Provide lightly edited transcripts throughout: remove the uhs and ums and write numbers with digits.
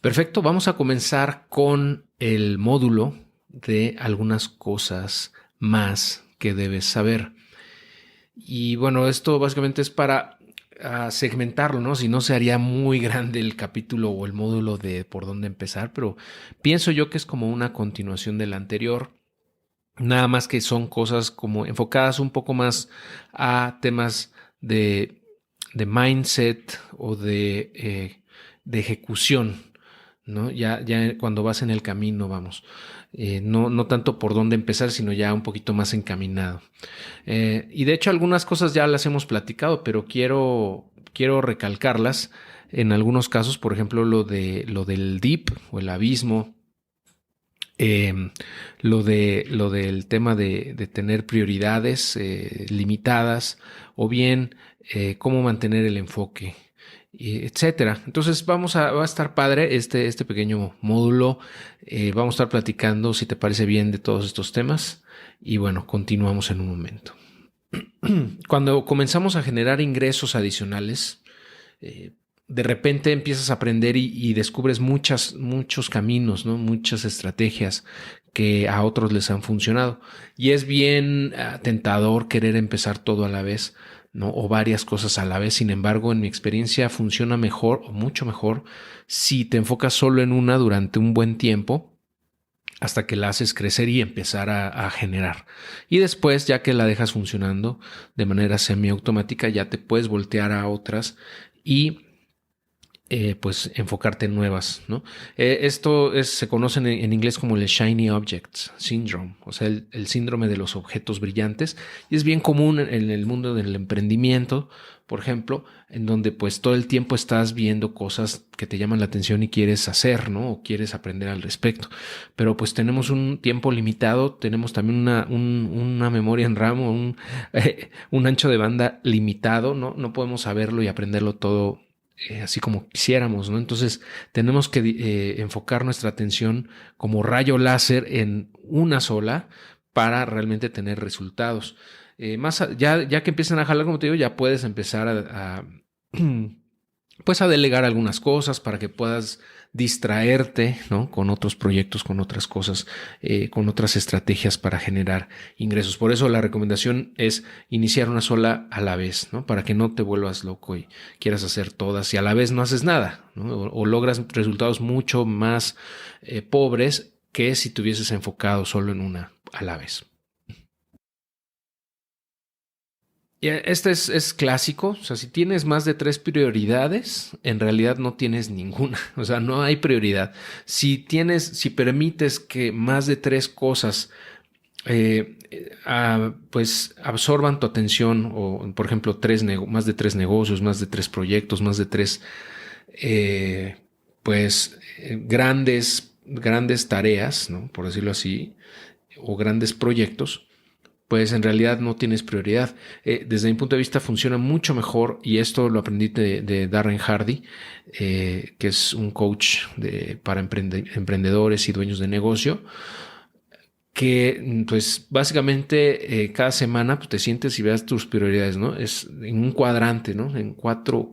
Perfecto, vamos a comenzar con el módulo de algunas cosas más que debes saber. Y bueno, esto básicamente es para segmentarlo, ¿no? Si no, se haría muy grande el capítulo o el módulo de por dónde empezar, pero pienso yo que es como una continuación del anterior. Nada más que son cosas como enfocadas un poco más a temas de mindset o de ejecución, ¿no? Ya cuando vas en el camino, vamos. No tanto por dónde empezar, sino ya un poquito más encaminado. Y de hecho algunas cosas ya las hemos platicado, pero quiero recalcarlas. En algunos casos, por ejemplo, lo del deep o el abismo, eh, lo del tema de tener prioridades limitadas, o bien cómo mantener el enfoque, etcétera. Entonces va a estar padre este pequeño módulo. Vamos a estar platicando, si te parece bien, de todos estos temas. Y bueno, continuamos en un momento. Cuando comenzamos a generar ingresos adicionales, eh, de repente empiezas a aprender y descubres muchos caminos, ¿no? Muchas estrategias que a otros les han funcionado. Y es bien tentador querer empezar todo a la vez, ¿no? O varias cosas a la vez. Sin embargo, en mi experiencia funciona mejor o mucho mejor si te enfocas solo en una durante un buen tiempo, hasta que la haces crecer y empezar a generar. Y después, ya que la dejas funcionando de manera semiautomática, ya te puedes voltear a otras y pues enfocarte en nuevas, ¿no? Se conoce en inglés como el Shiny Objects Syndrome, o sea, el síndrome de los objetos brillantes, y es bien común en el mundo del emprendimiento, por ejemplo, en donde pues todo el tiempo estás viendo cosas que te llaman la atención y quieres hacer, ¿no? O quieres aprender al respecto, pero pues tenemos un tiempo limitado, tenemos también una memoria en RAM, un ancho de banda limitado, ¿no? No podemos saberlo y aprenderlo todo así como quisiéramos, ¿no? Entonces tenemos que enfocar nuestra atención como rayo láser en una sola para realmente tener resultados. Ya que empiezan a jalar, como te digo, ya puedes empezar pues a delegar algunas cosas para que puedas distraerte, ¿no? Con otros proyectos, con otras cosas, con otras estrategias para generar ingresos. Por eso la recomendación es iniciar una sola a la vez, ¿no? Para que no te vuelvas loco y quieras hacer todas y a la vez no haces nada, ¿no? O logras resultados mucho más pobres que si te hubieses enfocado solo en una a la vez. Este es clásico, o sea, si tienes más de tres prioridades, en realidad no tienes ninguna, o sea, no hay prioridad. Si permites que más de tres cosas pues absorban tu atención, o por ejemplo, más de tres negocios, más de tres proyectos, más de tres, eh, grandes tareas, ¿no? Por decirlo así, o grandes proyectos, pues en realidad no tienes prioridad. Desde mi punto de vista funciona mucho mejor, y esto lo aprendí de Darren Hardy, que es un coach para emprendedores y dueños de negocio, que pues básicamente cada semana pues, te sientes y veas tus prioridades, ¿no? Es en un cuadrante, ¿no? En cuatro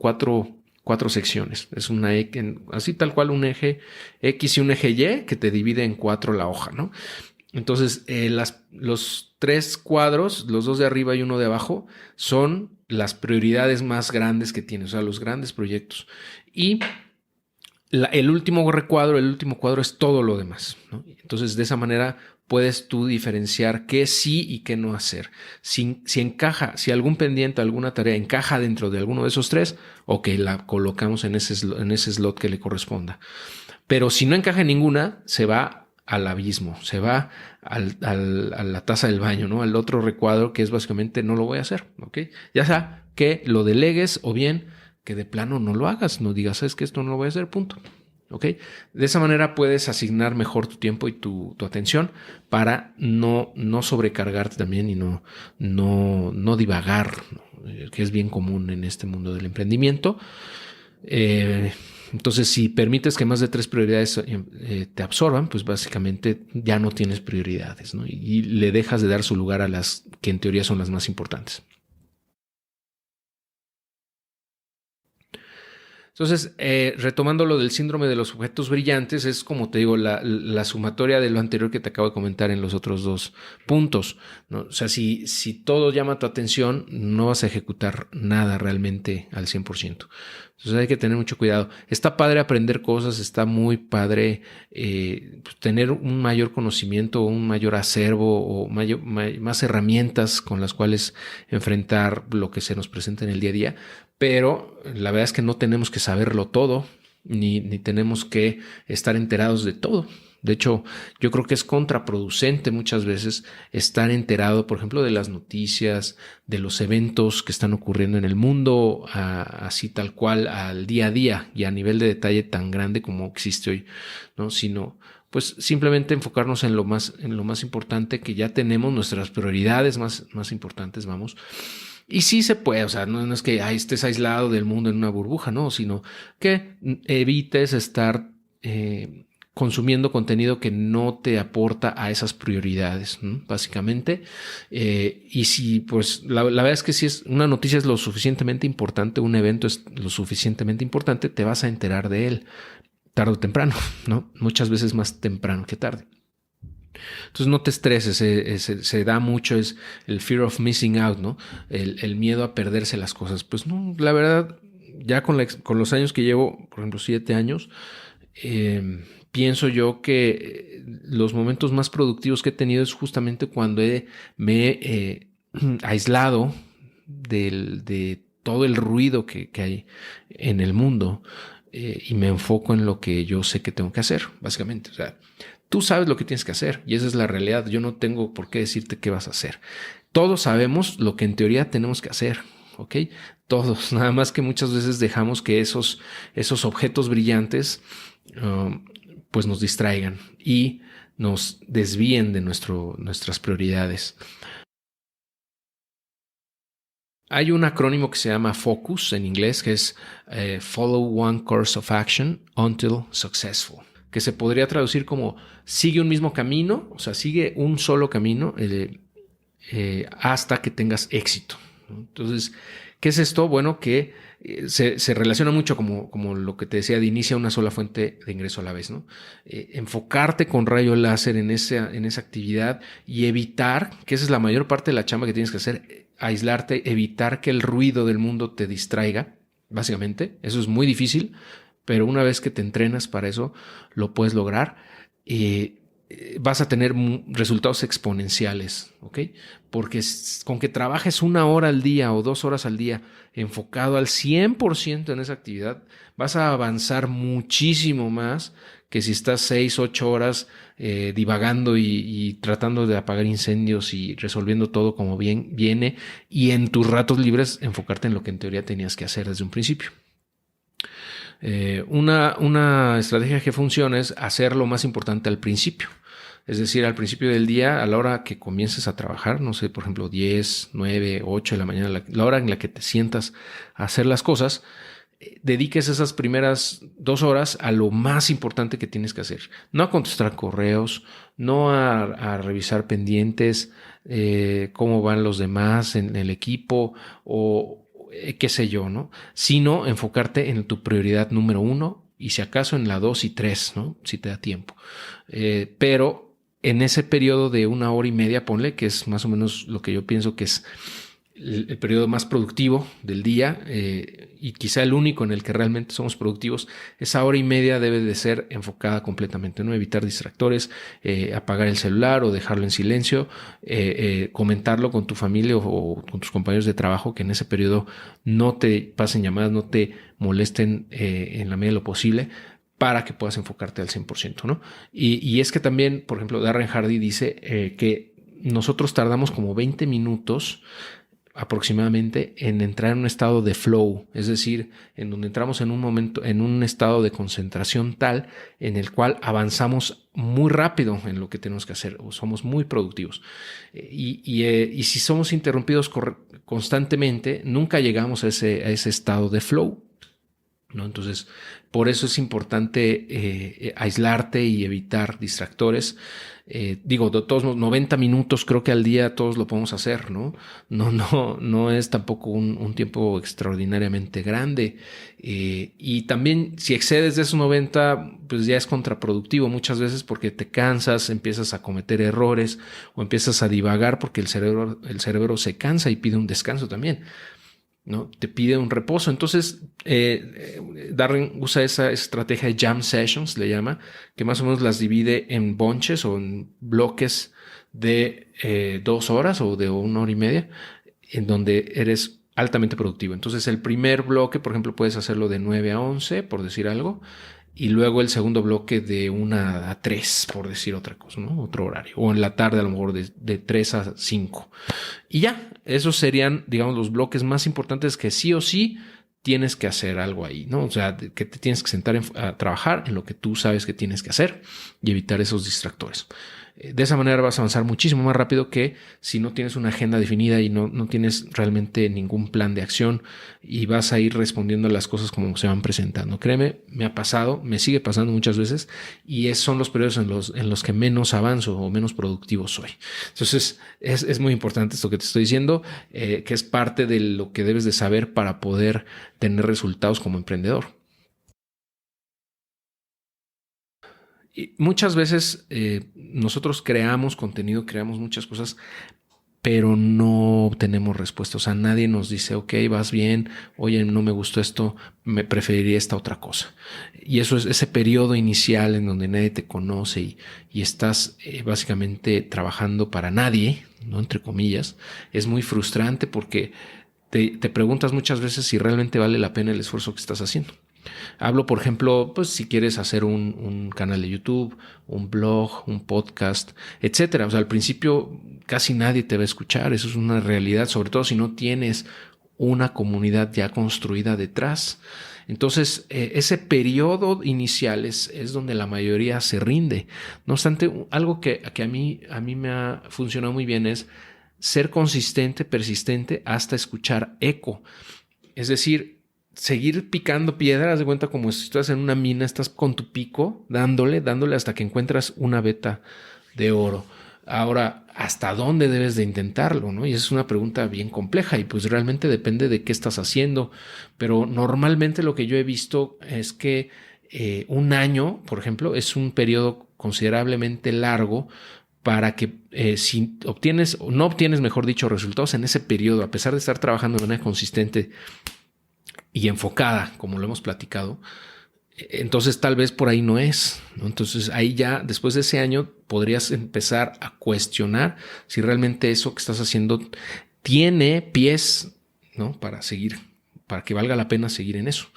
secciones. Es así tal cual un eje X y un eje Y que te divide en cuatro la hoja, ¿no? Entonces, los tres cuadros, los dos de arriba y uno de abajo, son las prioridades más grandes que tienes, o sea, los grandes proyectos. Y el último cuadro es todo lo demás, ¿no? Entonces, de esa manera puedes tú diferenciar qué sí y qué no hacer. Si algún pendiente, alguna tarea encaja dentro de alguno de esos tres, ok, la colocamos en ese slot que le corresponda. Pero si no encaja en ninguna, se va al abismo, se va a la taza del baño, ¿no? Al otro recuadro, que es básicamente no lo voy a hacer, ¿ok? Ya sea que lo delegues o bien que de plano no lo hagas, no digas, es que esto no lo voy a hacer, punto. ¿Ok? De esa manera puedes asignar mejor tu tiempo y tu atención para no sobrecargarte también y no divagar, ¿no? Que es bien común en este mundo del emprendimiento. Entonces, si permites que más de tres prioridades te absorban, pues básicamente ya no tienes prioridades, ¿no? Y le dejas de dar su lugar a las que en teoría son las más importantes. Entonces, retomando lo del síndrome de los objetos brillantes, es como te digo, la sumatoria de lo anterior que te acabo de comentar en los otros dos puntos, ¿no? O sea, si todo llama tu atención, no vas a ejecutar nada realmente al 100%. Entonces hay que tener mucho cuidado. Está padre aprender cosas, está muy padre tener un mayor conocimiento, un mayor acervo o más herramientas con las cuales enfrentar lo que se nos presenta en el día a día. Pero la verdad es que no tenemos que saberlo todo, ni tenemos que estar enterados de todo. De hecho, yo creo que es contraproducente muchas veces estar enterado, por ejemplo, de las noticias, de los eventos que están ocurriendo en el mundo, así tal cual, al día a día y a nivel de detalle tan grande como existe hoy, ¿no? Sino, pues simplemente enfocarnos en lo más importante que ya tenemos, nuestras prioridades más importantes, vamos. Y sí se puede, o sea, no es que estés aislado del mundo en una burbuja, no, sino que evites estar consumiendo contenido que no te aporta a esas prioridades, ¿no? Básicamente. Y si, pues, la verdad es que si es una noticia es lo suficientemente importante, un evento es lo suficientemente importante, te vas a enterar de él tarde o temprano, ¿no? Muchas veces más temprano que tarde. Entonces no te estreses, se da mucho, es el fear of missing out, ¿no? El miedo a perderse las cosas. Pues no, la verdad, ya con los años que llevo, por ejemplo, 7 años, pienso yo que los momentos más productivos que he tenido es justamente cuando me he aislado de todo el ruido que hay en el mundo y me enfoco en lo que yo sé que tengo que hacer, básicamente. O sea, tú sabes lo que tienes que hacer y esa es la realidad. Yo no tengo por qué decirte qué vas a hacer. Todos sabemos lo que en teoría tenemos que hacer, ¿ok? Todos. Nada más que muchas veces dejamos que esos objetos brillantes pues nos distraigan y nos desvíen de nuestras prioridades. Hay un acrónimo que se llama FOCUS en inglés, que es Follow One Course of Action Until Successful, que se podría traducir como sigue un mismo camino, o sea, sigue un solo camino hasta que tengas éxito. Entonces, ¿qué es esto? Bueno, que se relaciona mucho como lo que te decía de inicia una sola fuente de ingreso a la vez, ¿no? Enfocarte con rayo láser en esa actividad y evitar, que esa es la mayor parte de la chamba que tienes que hacer, aislarte, evitar que el ruido del mundo te distraiga, básicamente. Eso es muy difícil, pero una vez que te entrenas para eso, lo puedes lograr. Vas a tener resultados exponenciales, ¿ok? Porque con que trabajes 1 hora al día o 2 horas al día enfocado al 100% en esa actividad, vas a avanzar muchísimo más que si estás 6, 8 horas divagando y tratando de apagar incendios y resolviendo todo como bien viene y en tus ratos libres enfocarte en lo que en teoría tenías que hacer desde un principio. Una estrategia que funciona es hacer lo más importante al principio. Es decir, al principio del día, a la hora que comiences a trabajar, no sé, por ejemplo, 10, 9, 8 de la mañana, la hora en la que te sientas a hacer las cosas, dediques esas primeras 2 horas a lo más importante que tienes que hacer. No a contestar correos, no a revisar pendientes, cómo van los demás en el equipo o qué sé yo, ¿no? Sino enfocarte en tu prioridad número 1 y si acaso en la 2 y 3, ¿no? Si te da tiempo. Pero en ese periodo de 1 hora y media, ponle, que es más o menos lo que yo pienso que es el periodo más productivo del día y quizá el único en el que realmente somos productivos, esa hora y media debe de ser enfocada completamente, ¿no? Evitar distractores, apagar el celular o dejarlo en silencio, comentarlo con tu familia o con tus compañeros de trabajo que en ese periodo no te pasen llamadas, no te molesten en la medida de lo posible, para que puedas enfocarte al 100%, ¿no? Y es que también, por ejemplo, Darren Hardy dice que nosotros tardamos como 20 minutos aproximadamente en entrar en un estado de flow, es decir, en donde entramos en un momento, en un estado de concentración tal en el cual avanzamos muy rápido en lo que tenemos que hacer o somos muy productivos. Y si somos interrumpidos constantemente, nunca llegamos a ese estado de flow. ¿no? Entonces, por eso es importante aislarte y evitar distractores. Digo, de todos 90 minutos creo que al día todos lo podemos hacer, ¿no? No es tampoco un tiempo extraordinariamente grande. Y también si excedes de esos 90, pues ya es contraproductivo muchas veces porque te cansas, empiezas a cometer errores o empiezas a divagar porque el cerebro se cansa y pide un descanso también, ¿no? Te pide un reposo. Entonces, Darren usa esa estrategia de jam sessions, le llama, que más o menos las divide en bunches o en bloques de 2 horas o de 1 hora y media, en donde eres altamente productivo. Entonces, el primer bloque, por ejemplo, puedes hacerlo de 9 a 11, por decir algo, y luego el segundo bloque de 1 a 3, por decir otra cosa, ¿no? Otro horario. O en la tarde, a lo mejor de 3 a 5. Y ya, esos serían, digamos, los bloques más importantes que sí o sí tienes que hacer algo ahí, ¿no? O sea, que te tienes que sentar a trabajar en lo que tú sabes que tienes que hacer y evitar esos distractores. De esa manera vas a avanzar muchísimo más rápido que si no tienes una agenda definida y no tienes realmente ningún plan de acción y vas a ir respondiendo a las cosas como se van presentando. Créeme, me ha pasado, me sigue pasando muchas veces y son los periodos en los que menos avanzo o menos productivo soy. Entonces, es muy importante esto que te estoy diciendo, que es parte de lo que debes de saber para poder tener resultados como emprendedor. Y muchas veces nosotros creamos contenido, creamos muchas cosas, pero no obtenemos respuesta. O sea, nadie nos dice, ok, vas bien, oye, no me gustó esto, me preferiría esta otra cosa. Y eso es ese periodo inicial en donde nadie te conoce y estás básicamente trabajando para nadie, ¿no? Entre comillas. Es muy frustrante porque te preguntas muchas veces si realmente vale la pena el esfuerzo que estás haciendo. Hablo, por ejemplo, pues si quieres hacer un canal de YouTube, un blog, un podcast, etcétera. O sea, al principio casi nadie te va a escuchar. Eso es una realidad, sobre todo si no tienes una comunidad ya construida detrás. Entonces, ese periodo inicial es donde la mayoría se rinde. No obstante, algo que a mí me ha funcionado muy bien es ser consistente, persistente, hasta escuchar eco. Es decir, seguir picando piedras, de cuenta como si estás en una mina, estás con tu pico, dándole hasta que encuentras una veta de oro. Ahora, ¿hasta dónde debes de intentarlo, no? Y esa es una pregunta bien compleja y pues realmente depende de qué estás haciendo. Pero normalmente lo que yo he visto es que 1 año, por ejemplo, es un periodo considerablemente largo para que si obtienes o no obtienes, mejor dicho, resultados en ese periodo, a pesar de estar trabajando de manera consistente y enfocada, como lo hemos platicado, entonces tal vez por ahí no es, ¿no? Entonces ahí ya, después de ese año, podrías empezar a cuestionar si realmente eso que estás haciendo tiene pies, ¿no? Para seguir, para que valga la pena seguir en eso.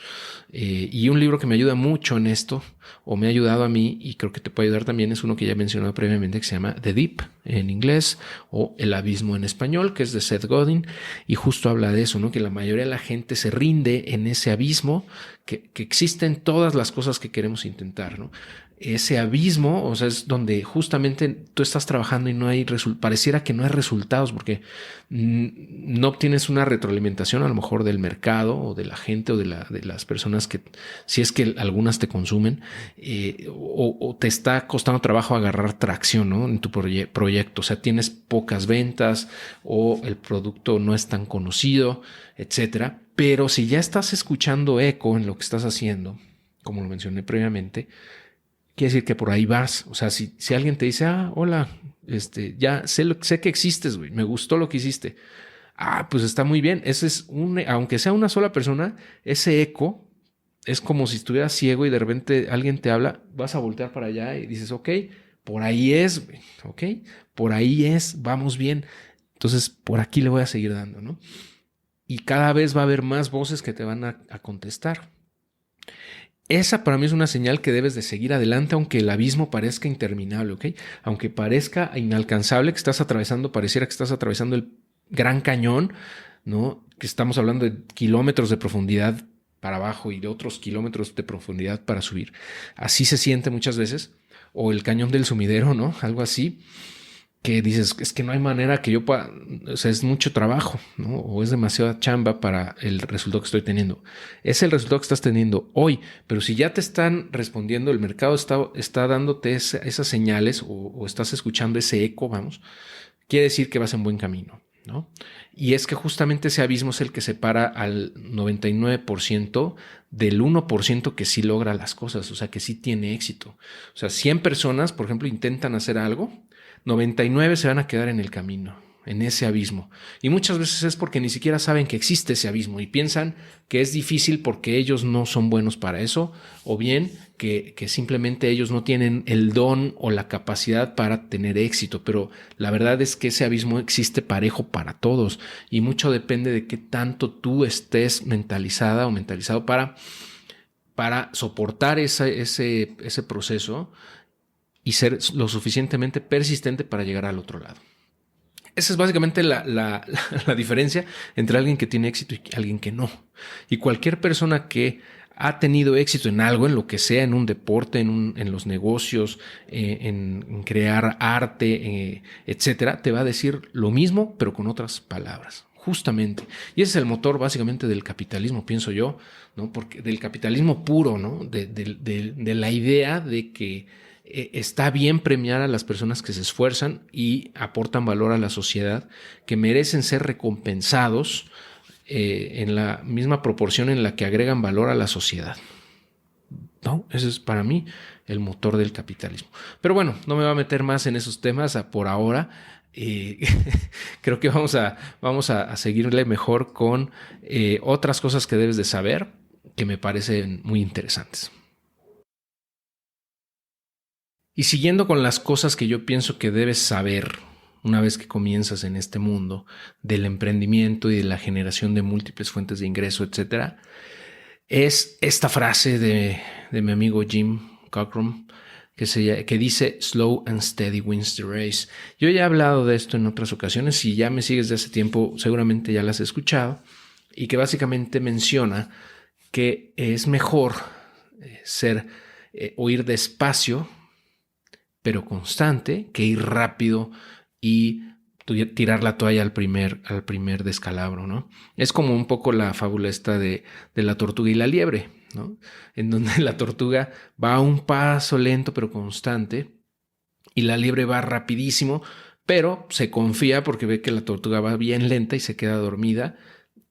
Y un libro que me ayuda mucho en esto, o me ha ayudado a mí, y creo que te puede ayudar también, es uno que ya he mencionado previamente, que se llama The Deep en inglés, o El Abismo en español, que es de Seth Godin, y justo habla de eso, ¿no? Que la mayoría de la gente se rinde en ese abismo, que existen todas las cosas que queremos intentar, ¿no? Ese abismo, o sea, es donde justamente tú estás trabajando y no hay pareciera que no hay resultados porque no obtienes una retroalimentación a lo mejor del mercado o de la gente o de las personas que, si es que algunas te consumen, o te está costando trabajo agarrar tracción, ¿no? En tu proyecto, o sea, tienes pocas ventas o el producto no es tan conocido, etcétera. Pero si ya estás escuchando eco en lo que estás haciendo, como lo mencioné previamente, quiere decir que por ahí vas. O sea, si alguien te dice, hola, ya sé que existes, güey, me gustó lo que hiciste. Pues está muy bien. Ese es aunque sea una sola persona, ese eco es como si estuvieras ciego y de repente alguien te habla, vas a voltear para allá y dices, ok, por ahí es, güey, ok, por ahí es, vamos bien. Entonces, por aquí le voy a seguir dando, ¿no? Y cada vez va a haber más voces que te van a contestar. Esa para mí es una señal que debes de seguir adelante, aunque el abismo parezca interminable, ¿ok? Aunque parezca inalcanzable, que estás atravesando, pareciera que estás atravesando el Gran Cañón, ¿no? Que estamos hablando de kilómetros de profundidad para abajo y de otros kilómetros de profundidad para subir. Así se siente muchas veces. O el Cañón del Sumidero, ¿no? Algo así. que dices, es que no hay manera que yo pueda, o sea, es mucho trabajo, ¿no? O es demasiada chamba para el resultado que estoy teniendo. Es el resultado que estás teniendo hoy, pero si ya te están respondiendo, el mercado está dándote esas señales o estás escuchando ese eco, vamos, quiere decir que vas en buen camino, ¿no? Y es que justamente ese abismo es el que separa al 99% del 1% que sí logra las cosas, o sea, que sí tiene éxito. O sea, 100 personas, por ejemplo, intentan hacer algo, 99 se van a quedar en el camino, en ese abismo. Y muchas veces es porque ni siquiera saben que existe ese abismo y piensan que es difícil porque ellos no son buenos para eso, o bien que simplemente ellos no tienen el don o la capacidad para tener éxito. Pero la verdad es que ese abismo existe parejo para todos y mucho depende de qué tanto tú estés mentalizada o mentalizado para soportar ese proceso y ser lo suficientemente persistente para llegar al otro lado. Esa es básicamente la diferencia entre alguien que tiene éxito y alguien que no. Y cualquier persona que ha tenido éxito en algo, en lo que sea, en un deporte, en los negocios, en crear arte, etcétera, te va a decir lo mismo, pero con otras palabras. Justamente. Y ese es el motor básicamente del capitalismo, pienso yo, ¿no? Porque del capitalismo puro, ¿no? De la idea de que está bien premiar a las personas que se esfuerzan y aportan valor a la sociedad, que merecen ser recompensados en la misma proporción en la que agregan valor a la sociedad. ¿No? Ese es para mí el motor del capitalismo. Pero bueno, no me voy a meter más en esos temas por ahora. Creo que vamos a seguirle mejor con otras cosas que debes de saber que me parecen muy interesantes. Y siguiendo con las cosas que yo pienso que debes saber una vez que comienzas en este mundo del emprendimiento y de la generación de múltiples fuentes de ingreso, etcétera, es esta frase de mi amigo Jim Cockrum que dice "Slow and steady wins the race". Yo ya he hablado de esto en otras ocasiones. Si ya me sigues de hace tiempo, seguramente ya las has escuchado, y que básicamente menciona que es mejor o ir despacio pero constante, que ir rápido y tirar la toalla al primer descalabro, ¿no? Es como un poco la fábula esta de la tortuga y la liebre, ¿no? En donde la tortuga va a un paso lento pero constante y la liebre va rapidísimo, pero se confía porque ve que la tortuga va bien lenta y se queda dormida,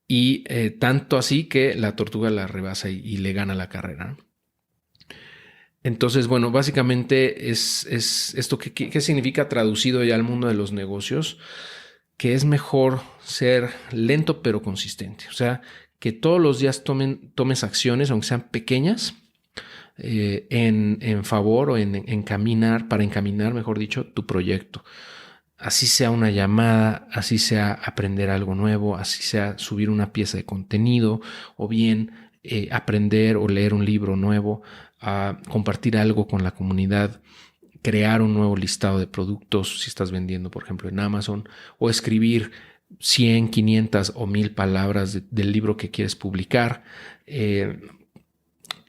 y tanto así que la tortuga la rebasa y le gana la carrera, ¿no? Entonces, bueno, básicamente es esto ¿qué significa traducido ya al mundo de los negocios? Que es mejor ser lento pero consistente. O sea, que todos los días tomes acciones, aunque sean pequeñas, en favor o en encaminar, para encaminar, mejor dicho, tu proyecto. Así sea una llamada, así sea aprender algo nuevo, así sea subir una pieza de contenido, o bien aprender o leer un libro nuevo, a compartir algo con la comunidad, crear un nuevo listado de productos si estás vendiendo, por ejemplo, en Amazon, o escribir 100, 500 o 1000 palabras del libro que quieres publicar,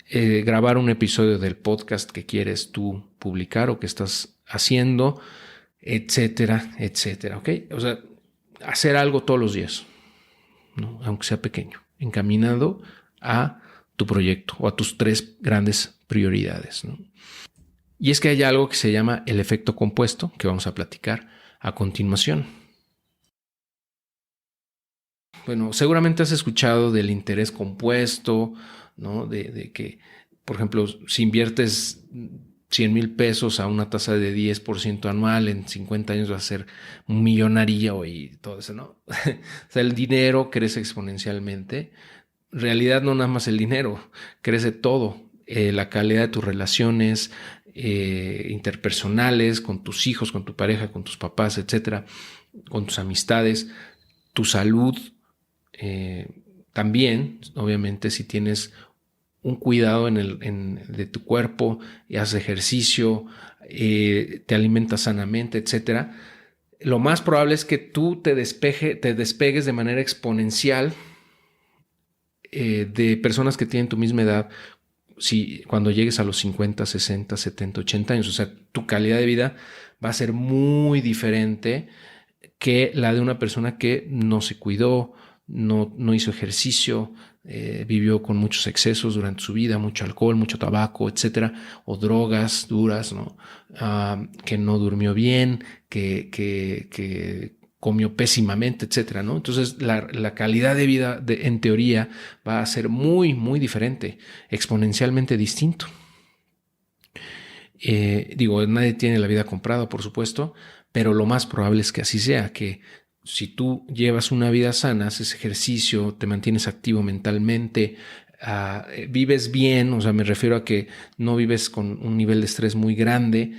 grabar un episodio del podcast que quieres tú publicar o que estás haciendo, etcétera, etcétera, ¿ok? O sea, hacer algo todos los días, ¿no? Aunque sea pequeño, encaminado a tu proyecto o a tus 3 grandes prioridades, ¿no? Y es que hay algo que se llama el efecto compuesto, que vamos a platicar a continuación. Bueno, seguramente has escuchado del interés compuesto, ¿no? De que, por ejemplo, si inviertes 100,000 pesos a una tasa de 10% anual, en 50 años vas a ser un millonario y todo eso, ¿no? O sea, el dinero crece exponencialmente. En realidad no nada más el dinero, crece todo. La calidad de tus relaciones interpersonales, con tus hijos, con tu pareja, con tus papás, etcétera, con tus amistades, tu salud, también, obviamente, si tienes un cuidado de tu cuerpo y haces ejercicio, te alimentas sanamente, etcétera, lo más probable es que tú te despegues de manera exponencial de personas que tienen tu misma edad, cuando llegues a los 50, 60, 70, 80 años. O sea, tu calidad de vida va a ser muy diferente que la de una persona que no se cuidó, no hizo ejercicio, vivió con muchos excesos durante su vida, mucho alcohol, mucho tabaco, etcétera, o drogas duras, ¿no? Que no durmió bien, que comió pésimamente, etcétera, ¿no? Entonces la calidad de vida en teoría va a ser muy, muy diferente, exponencialmente distinto. Nadie tiene la vida comprada, por supuesto, pero lo más probable es que así sea, que si tú llevas una vida sana, haces ejercicio, te mantienes activo mentalmente, vives bien, o sea, me refiero a que no vives con un nivel de estrés muy grande,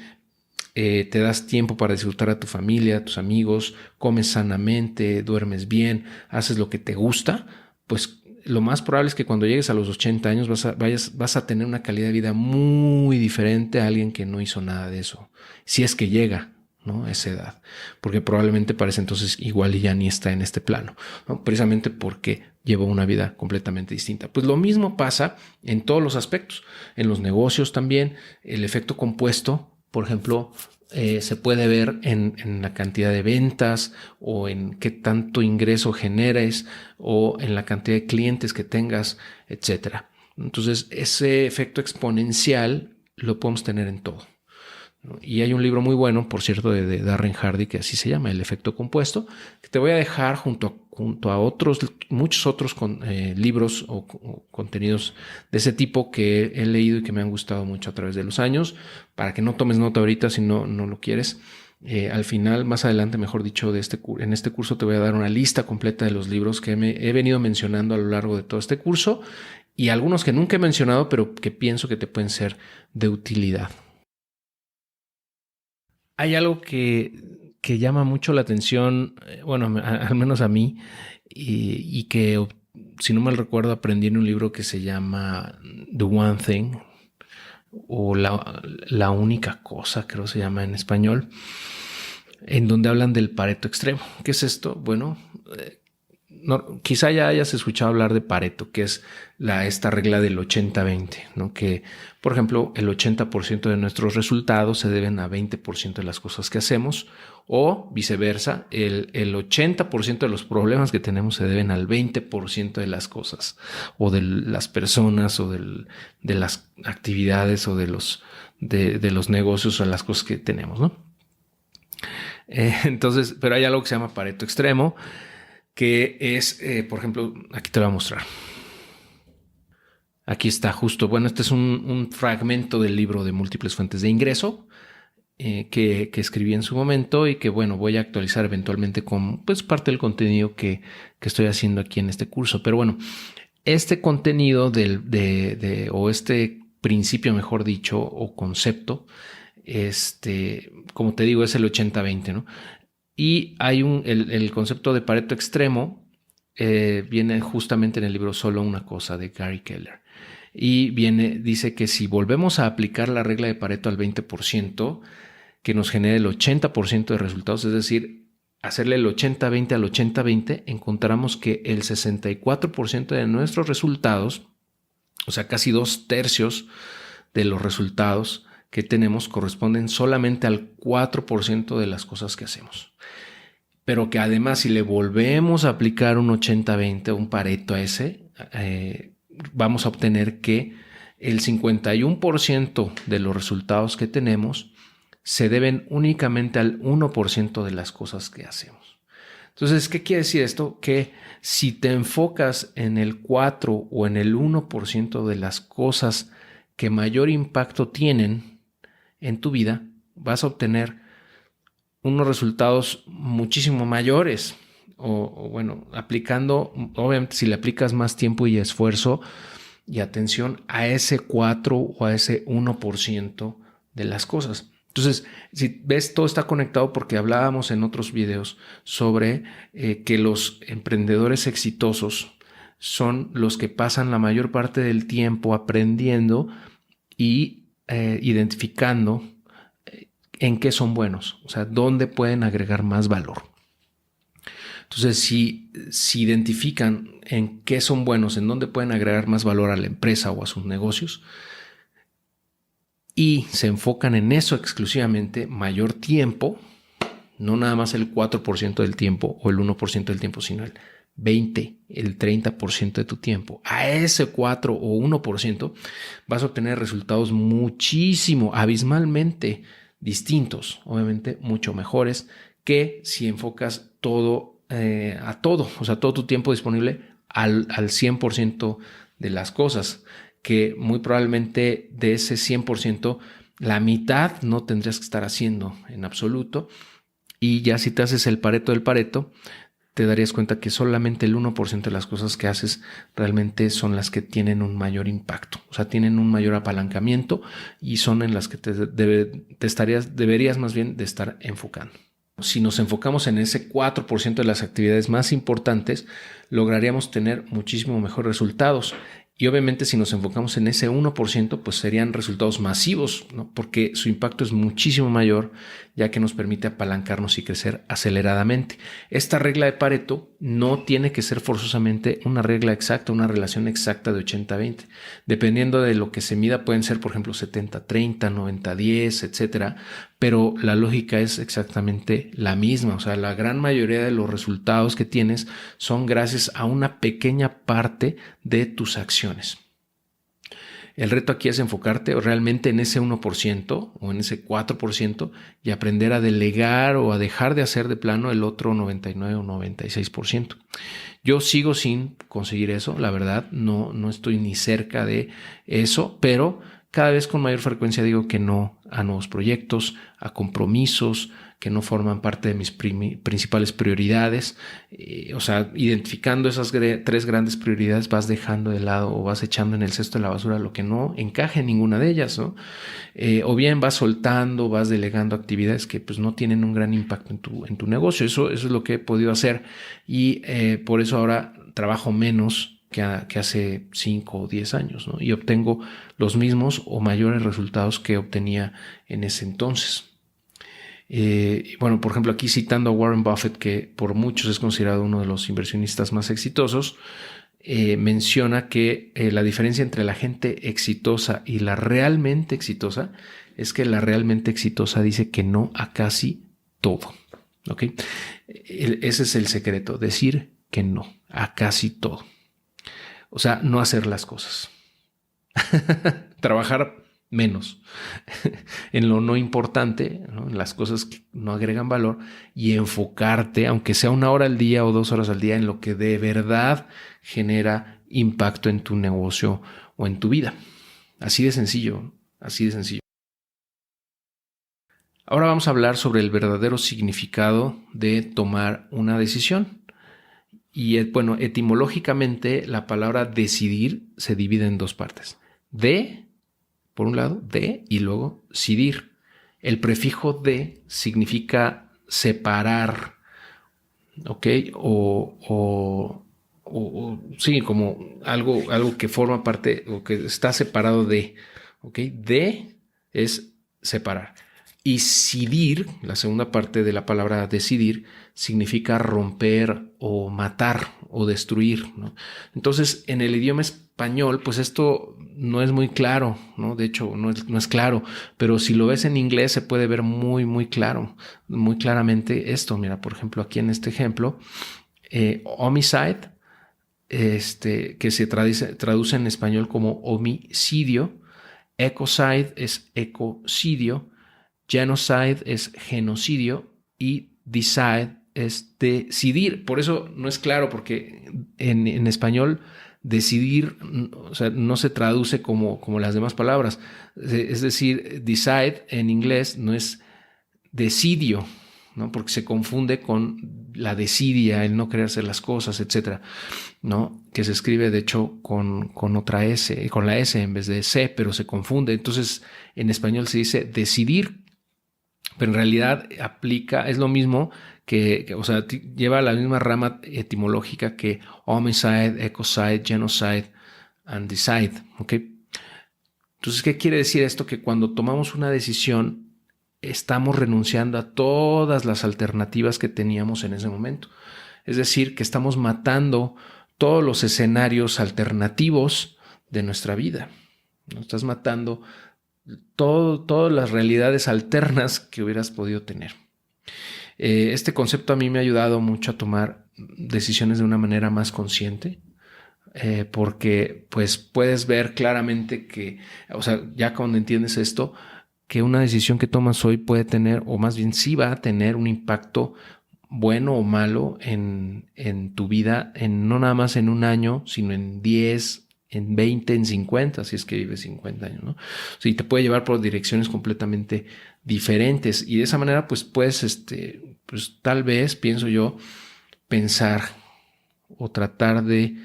te das tiempo para disfrutar a tu familia, a tus amigos, comes sanamente, duermes bien, haces lo que te gusta, pues lo más probable es que cuando llegues a los 80 años vas a tener una calidad de vida muy diferente a alguien que no hizo nada de eso. Si es que llega, ¿no? A esa edad. Porque probablemente para ese entonces igual ya ni está en este plano, ¿no? Precisamente porque llevó una vida completamente distinta. Pues lo mismo pasa en todos los aspectos. En los negocios también, el efecto compuesto, por ejemplo, se puede ver en la cantidad de ventas o en qué tanto ingreso generes o en la cantidad de clientes que tengas, etcétera. Entonces, ese efecto exponencial lo podemos tener en todo. Y hay un libro muy bueno, por cierto, de Darren Hardy, que así se llama, El efecto compuesto, que te voy a dejar junto a muchos otros libros o contenidos de ese tipo que he leído y que me han gustado mucho a través de los años, para que no tomes nota ahorita si no lo quieres. Al final, más adelante, mejor dicho, en este curso te voy a dar una lista completa de los libros que he venido mencionando a lo largo de todo este curso y algunos que nunca he mencionado, pero que pienso que te pueden ser de utilidad. Hay algo que llama mucho la atención, bueno, al menos a mí, y que, si no mal recuerdo, aprendí en un libro que se llama The One Thing, o la única cosa, creo que se llama en español, en donde hablan del Pareto extremo. ¿Qué es esto? Bueno, quizá ya hayas escuchado hablar de Pareto, que es esta regla del 80-20, ¿no? Que, por ejemplo, el 80% de nuestros resultados se deben a 20% de las cosas que hacemos, o viceversa, el 80% de los problemas que tenemos se deben al 20% de las cosas, o de las personas, o de las actividades, o de los negocios, o las cosas que tenemos, ¿no? Entonces, pero hay algo que se llama Pareto extremo, que es, por ejemplo, aquí te lo voy a mostrar. Aquí está justo, bueno, este es un fragmento del libro de múltiples fuentes de ingreso que escribí en su momento y que, bueno, voy a actualizar eventualmente con pues parte del contenido que estoy haciendo aquí en este curso. Pero bueno, este contenido o este principio, mejor dicho, o concepto, como te digo, es el 80-20, ¿no? Y hay el concepto de Pareto extremo, viene justamente en el libro Solo una cosa de Gary Keller. Y dice que si volvemos a aplicar la regla de Pareto al 20%, que nos genere el 80% de resultados, es decir, hacerle el 80-20 al 80-20, encontramos que el 64% de nuestros resultados, o sea, casi 2/3 de los resultados que tenemos corresponden solamente al 4% de las cosas que hacemos. Pero que además, si le volvemos a aplicar un 80-20, un Pareto a ese, vamos a obtener que el 51% de los resultados que tenemos se deben únicamente al 1% de las cosas que hacemos. Entonces, ¿qué quiere decir esto? Que si te enfocas en el 4 o en el 1% de las cosas que mayor impacto tienen en tu vida, vas a obtener unos resultados muchísimo mayores. O bueno, aplicando, obviamente si le aplicas más tiempo y esfuerzo y atención a ese 4 o a ese 1% de las cosas. Entonces, si ves, todo está conectado porque hablábamos en otros videos sobre que los emprendedores exitosos son los que pasan la mayor parte del tiempo aprendiendo y identificando en qué son buenos, o sea, dónde pueden agregar más valor. Entonces, si identifican en qué son buenos, en dónde pueden agregar más valor a la empresa o a sus negocios, y se enfocan en eso exclusivamente mayor tiempo, no nada más el 4% del tiempo o el 1% del tiempo, sino el 20, el 30% de tu tiempo, a ese 4 o 1% vas a obtener resultados muchísimo, abismalmente distintos, obviamente mucho mejores que si enfocas todo a todo, o sea, todo tu tiempo disponible al 100% de las cosas, que muy probablemente de ese 100%, la mitad no tendrías que estar haciendo en absoluto. Y ya si te haces el Pareto del Pareto, te darías cuenta que solamente el 1% de las cosas que haces realmente son las que tienen un mayor impacto, o sea, tienen un mayor apalancamiento y son en las que deberías más bien de estar enfocando. Si nos enfocamos en ese 4% de las actividades más importantes, lograríamos tener muchísimo mejores resultados. Y obviamente si nos enfocamos en ese 1%, pues serían resultados masivos, ¿no? Porque su impacto es muchísimo mayor, ya que nos permite apalancarnos y crecer aceleradamente. Esta regla de Pareto no tiene que ser forzosamente una regla exacta, una relación exacta de 80-20. Dependiendo de lo que se mida, pueden ser, por ejemplo, 70-30, 90-10, etcétera. Pero la lógica es exactamente la misma. O sea, la gran mayoría de los resultados que tienes son gracias a una pequeña parte de tus acciones. El reto aquí es enfocarte realmente en ese 1% o en ese 4% y aprender a delegar o a dejar de hacer de plano el otro 99 o 96%. Yo sigo sin conseguir eso, la verdad, no estoy ni cerca de eso, pero cada vez con mayor frecuencia digo que no a nuevos proyectos, a compromisos que no forman parte de mis principales prioridades. O sea, identificando esas tres grandes prioridades, vas dejando de lado o vas echando en el cesto de la basura lo que no encaje en ninguna de ellas, ¿no? O bien vas soltando, vas delegando actividades que pues no tienen un gran impacto en tu negocio. Eso es lo que he podido hacer y por eso ahora trabajo menos que hace 5 o 10 años, ¿no? Y obtengo los mismos o mayores resultados que obtenía en ese entonces. Bueno, por ejemplo, aquí citando a Warren Buffett, que por muchos es considerado uno de los inversionistas más exitosos, menciona que la diferencia entre la gente exitosa y la realmente exitosa es que la realmente exitosa dice que no a casi todo. ¿Ok? Ese es el secreto, decir que no a casi todo. O sea, no hacer las cosas. Trabajar menos en lo no importante, ¿no? En las cosas que no agregan valor y enfocarte, aunque sea 1 hora al día o 2 horas al día, en lo que de verdad genera impacto en tu negocio o en tu vida. Así de sencillo, así de sencillo. Ahora vamos a hablar sobre el verdadero significado de tomar una decisión. Y bueno, etimológicamente la palabra decidir se divide en 2 partes. Por un lado, de, y luego cidir. El prefijo de significa separar, ¿ok? Sí, como algo que forma parte o que está separado de, ¿ok? De es separar. Y cidir, la segunda parte de la palabra decidir, significa romper o matar o destruir, ¿no? Entonces, en el idioma español, pues esto no es muy claro, ¿no? De hecho, no es claro, pero si lo ves en inglés se puede ver muy claro, muy claramente esto. Mira, por ejemplo, aquí en este ejemplo, homicide, que se traduce en español como homicidio, ecocide es ecocidio, genocide es genocidio y decide es decidir. Por eso no es claro, porque en español decidir, o sea, no se traduce como las demás palabras. Es decir, decide en inglés no es decidio, ¿no? Porque se confunde con la desidia, el no querer hacer las cosas, etcétera, ¿no? Que se escribe de hecho con otra S, con la S en vez de C, pero se confunde. Entonces en español se dice decidir, pero en realidad es lo mismo o sea, lleva la misma rama etimológica que homicide, ecocide, genocide and decide, ¿ok? Entonces, ¿qué quiere decir esto? Que cuando tomamos una decisión, estamos renunciando a todas las alternativas que teníamos en ese momento. Es decir, que estamos matando todos los escenarios alternativos de nuestra vida. ¿No? Estás matando todas las realidades alternas que hubieras podido tener. Este concepto a mí me ha ayudado mucho a tomar decisiones de una manera más consciente, porque pues puedes ver claramente que, o sea, ya cuando entiendes esto, que una decisión que tomas hoy puede tener, o más bien sí va a tener un impacto bueno o malo en tu vida, no nada más en un año, sino en 10, en 20, en 50, si es que vives 50 años, ¿no? O sea, y te puede llevar por direcciones completamente diferentes, y de esa manera pues puedes, pues tal vez, pienso yo, pensar o tratar de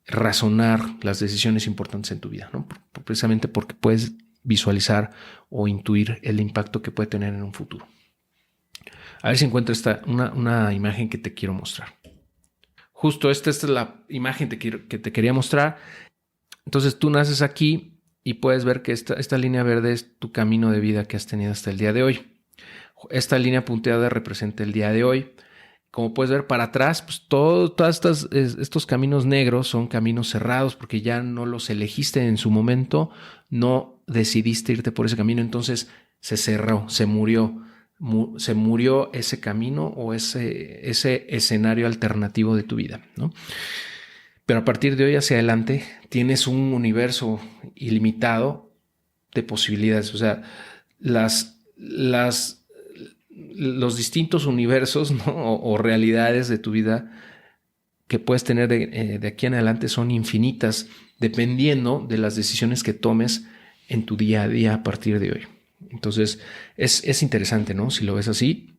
razonar las decisiones importantes en tu vida, ¿no? Precisamente porque puedes visualizar o intuir el impacto que puede tener en un futuro. A ver si encuentro una imagen que te quiero mostrar. Justo esta es la imagen que te quería mostrar. Entonces tú naces aquí y puedes ver que esta línea verde es tu camino de vida que has tenido hasta el día de hoy. Esta línea punteada representa el día de hoy. Como puedes ver para atrás, pues todos estos caminos negros son caminos cerrados porque ya no los elegiste en su momento, no decidiste irte por ese camino, entonces se cerró, se murió ese camino o ese escenario alternativo de tu vida, ¿no? Pero a partir de hoy hacia adelante tienes un universo ilimitado de posibilidades, o sea, los distintos universos, ¿no? o realidades de tu vida que puedes tener de aquí en adelante son infinitas, dependiendo de las decisiones que tomes en tu día a día a partir de hoy. Entonces es interesante, ¿no? Si lo ves así,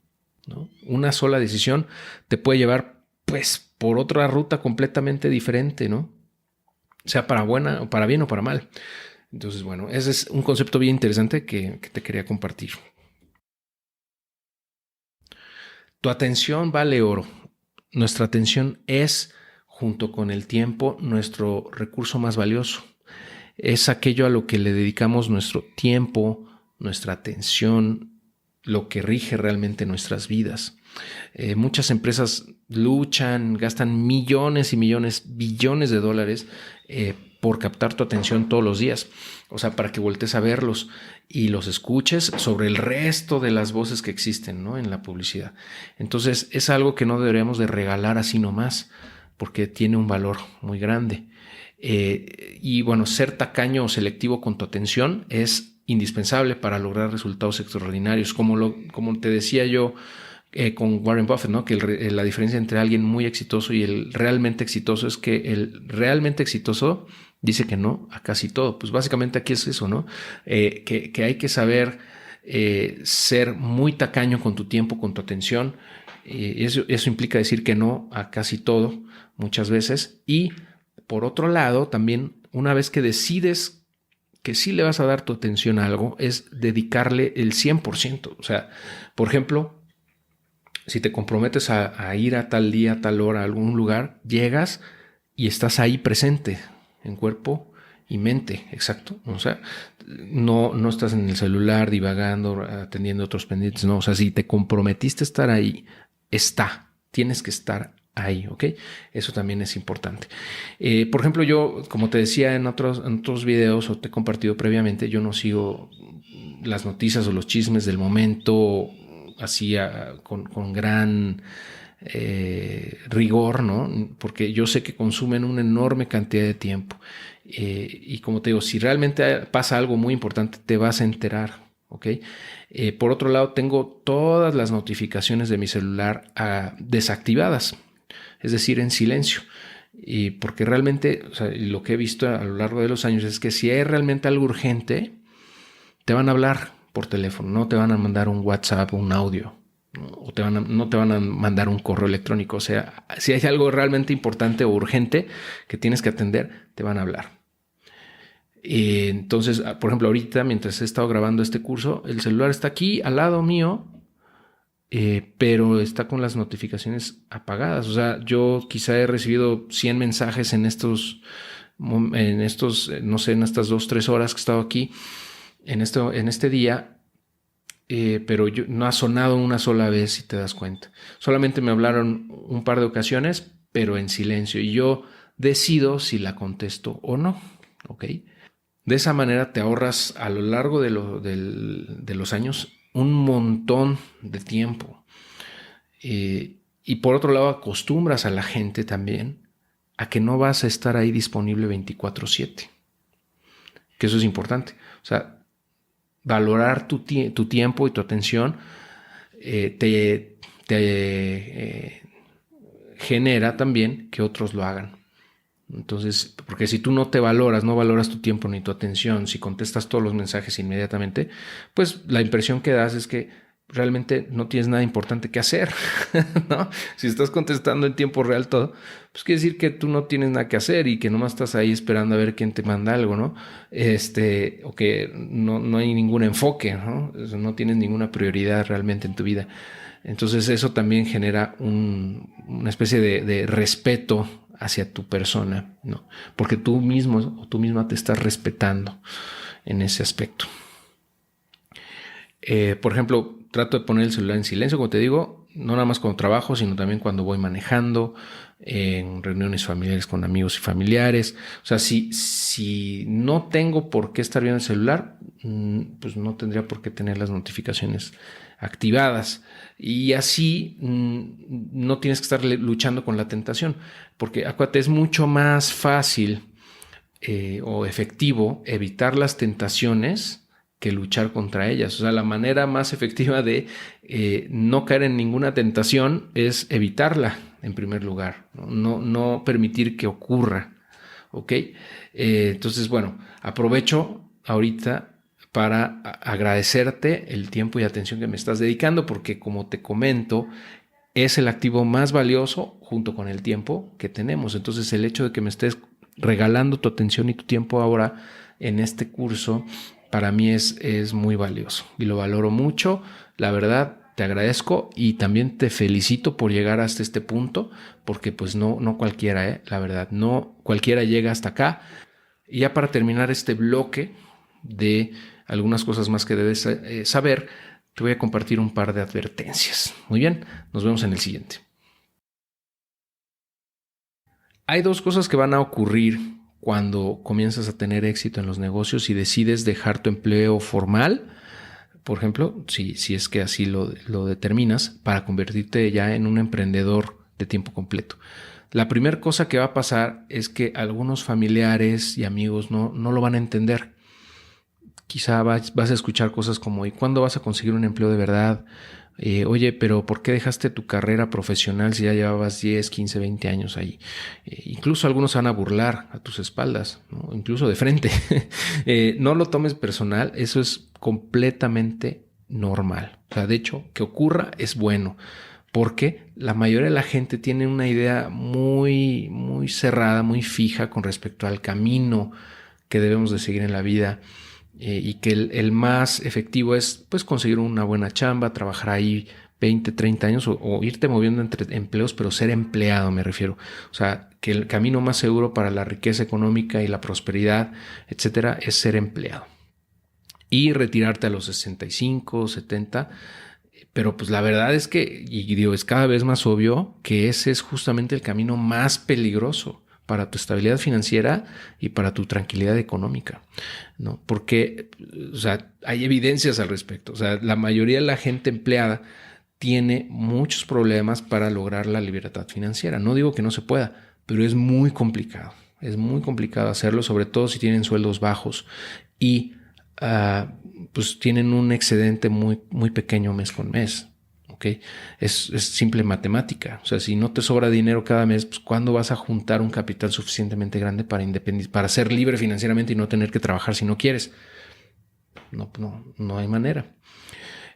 ¿no? Una sola decisión te puede llevar pues por otra ruta completamente diferente, ¿no? Sea para buena o para bien o para mal. Entonces, bueno, ese es un concepto bien interesante que te quería compartir. Tu atención vale oro. Nuestra atención es, junto con el tiempo, nuestro recurso más valioso. Es aquello a lo que le dedicamos nuestro tiempo, nuestra atención, lo que rige realmente nuestras vidas. Muchas empresas luchan, gastan millones y millones, billones de dólares por captar tu atención todos los días. O sea, para que voltees a verlos y los escuches sobre el resto de las voces que existen, ¿no? En la publicidad. Entonces, es algo que no deberíamos de regalar así nomás, porque tiene un valor muy grande. Y bueno, ser tacaño o selectivo con tu atención es indispensable para lograr resultados extraordinarios. Como te decía yo con Warren Buffett, ¿no? Que la diferencia entre alguien muy exitoso y el realmente exitoso es que el realmente exitoso dice que no a casi todo. Pues básicamente aquí es eso, ¿no? Que hay que saber ser muy tacaño con tu tiempo, con tu atención. Eso implica decir que no a casi todo muchas veces. Y por otro lado, también una vez que decides que sí le vas a dar tu atención a algo, es dedicarle el 100%. O sea, por ejemplo, si te comprometes a ir a tal día, a tal hora, a algún lugar, llegas y estás ahí presente, en cuerpo y mente, exacto. O sea, no estás en el celular divagando, atendiendo otros pendientes, no. O sea, si te comprometiste a estar ahí, tienes que estar ahí, ¿ok? Eso también es importante. Por ejemplo, yo, como te decía en otros videos o te he compartido previamente, yo no sigo las noticias o los chismes del momento así con gran rigor, ¿no? Porque yo sé que consumen una enorme cantidad de tiempo. Y como te digo, si realmente pasa algo muy importante, te vas a enterar, ¿ok? Por otro lado, tengo todas las notificaciones de mi celular desactivadas, es decir, en silencio. Y porque realmente, o sea, lo que he visto a lo largo de los años es que si hay realmente algo urgente, te van a hablar por teléfono, no te van a mandar un WhatsApp o un audio, ¿no? O no te van a mandar un correo electrónico. O sea, si hay algo realmente importante o urgente que tienes que atender, te van a hablar. Entonces, por ejemplo, ahorita mientras he estado grabando este curso, el celular está aquí al lado mío, pero está con las notificaciones apagadas. O sea, yo quizá he recibido 100 mensajes en estas 2-3 horas que he estado aquí, en este día, pero no ha sonado una sola vez, si te das cuenta. Solamente me hablaron un par de ocasiones, pero en silencio, y yo decido si la contesto o no, ¿ok? De esa manera te ahorras a lo largo de los años un montón de tiempo. Y por otro lado, acostumbras a la gente también a que no vas a estar ahí disponible 24/7. Que eso es importante. O sea, valorar tu tiempo y tu atención te genera también que otros lo hagan. Entonces, porque si tú no te valoras, no valoras tu tiempo ni tu atención, si contestas todos los mensajes inmediatamente, pues la impresión que das es que realmente no tienes nada importante que hacer, ¿no? Si estás contestando en tiempo real todo, pues quiere decir que tú no tienes nada que hacer y que nomás estás ahí esperando a ver quién te manda algo, ¿no? O que no hay ningún enfoque, ¿no? No tienes ninguna prioridad realmente en tu vida. Entonces eso también genera una especie de respeto hacia tu persona, ¿no? Porque tú mismo o tú misma te estás respetando en ese aspecto. Por ejemplo, trato de poner el celular en silencio, como te digo, no nada más cuando trabajo, sino también cuando voy manejando, en reuniones familiares con amigos y familiares. O sea, si no tengo por qué estar viendo el celular, pues no tendría por qué tener las notificaciones activadas. Y así no tienes que estar luchando con la tentación, porque acuérdate, es mucho más fácil o efectivo evitar las tentaciones que luchar contra ellas. O sea, la manera más efectiva de no caer en ninguna tentación es evitarla, en primer lugar, no permitir que ocurra, ¿ok? Entonces, bueno, aprovecho ahorita para agradecerte el tiempo y atención que me estás dedicando, porque como te comento, es el activo más valioso junto con el tiempo que tenemos. Entonces, el hecho de que me estés regalando tu atención y tu tiempo ahora en este curso, para mí es muy valioso y lo valoro mucho. La verdad, te agradezco y también te felicito por llegar hasta este punto, porque pues no cualquiera, la verdad, no cualquiera llega hasta acá. Y ya para terminar este bloque de algunas cosas más que debes saber, te voy a compartir un par de advertencias. Muy bien, nos vemos en el siguiente. Hay dos cosas que van a ocurrir cuando comienzas a tener éxito en los negocios y decides dejar tu empleo formal, por ejemplo, si es que así lo determinas, para convertirte ya en un emprendedor de tiempo completo. La primera cosa que va a pasar es que algunos familiares y amigos no lo van a entender. Quizá vas a escuchar cosas como: ¿y cuándo vas a conseguir un empleo de verdad? Oye, pero ¿por qué dejaste tu carrera profesional si ya llevabas 10, 15, 20 años ahí? Incluso algunos se van a burlar a tus espaldas, ¿no? Incluso de frente. No lo tomes personal, eso es completamente normal. O sea, de hecho, que ocurra es bueno, porque la mayoría de la gente tiene una idea muy, muy cerrada, muy fija con respecto al camino que debemos de seguir en la vida. Y que el más efectivo es pues conseguir una buena chamba, trabajar ahí 20, 30 años o irte moviendo entre empleos, pero ser empleado me refiero. O sea, que el camino más seguro para la riqueza económica y la prosperidad, etcétera, es ser empleado. Y retirarte a los 65, 70. Pero pues la verdad es que, y digo, es cada vez más obvio que ese es justamente el camino más peligroso para tu estabilidad financiera y para tu tranquilidad económica, ¿no? Porque, o sea, hay evidencias al respecto. O sea, la mayoría de la gente empleada tiene muchos problemas para lograr la libertad financiera. No digo que no se pueda, pero es muy complicado. Es muy complicado hacerlo, sobre todo si tienen sueldos bajos y pues tienen un excedente muy, muy pequeño mes con mes. ¿Okay? Es simple matemática. O sea, si no te sobra dinero cada mes, pues ¿cuándo vas a juntar un capital suficientemente grande para ser libre financieramente y no tener que trabajar si no quieres? No hay manera.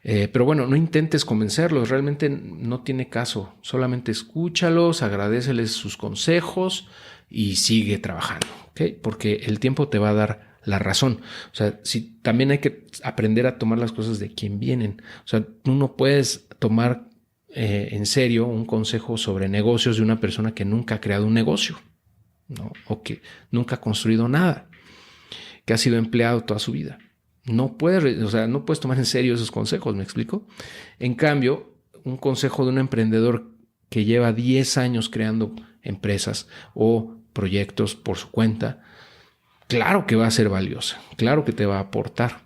Pero bueno, no intentes convencerlos, realmente no tiene caso. Solamente escúchalos, agradéceles sus consejos y sigue trabajando, ¿okay? Porque el tiempo te va a dar la razón. O sea, también hay que aprender a tomar las cosas de quien vienen. O sea, tú no puedes tomar en serio un consejo sobre negocios de una persona que nunca ha creado un negocio, ¿no? O que nunca ha construido nada, que ha sido empleado toda su vida. No puedes tomar en serio esos consejos, ¿me explico? En cambio, un consejo de un emprendedor que lleva 10 años creando empresas o proyectos por su cuenta, claro que va a ser valiosa, claro que te va a aportar,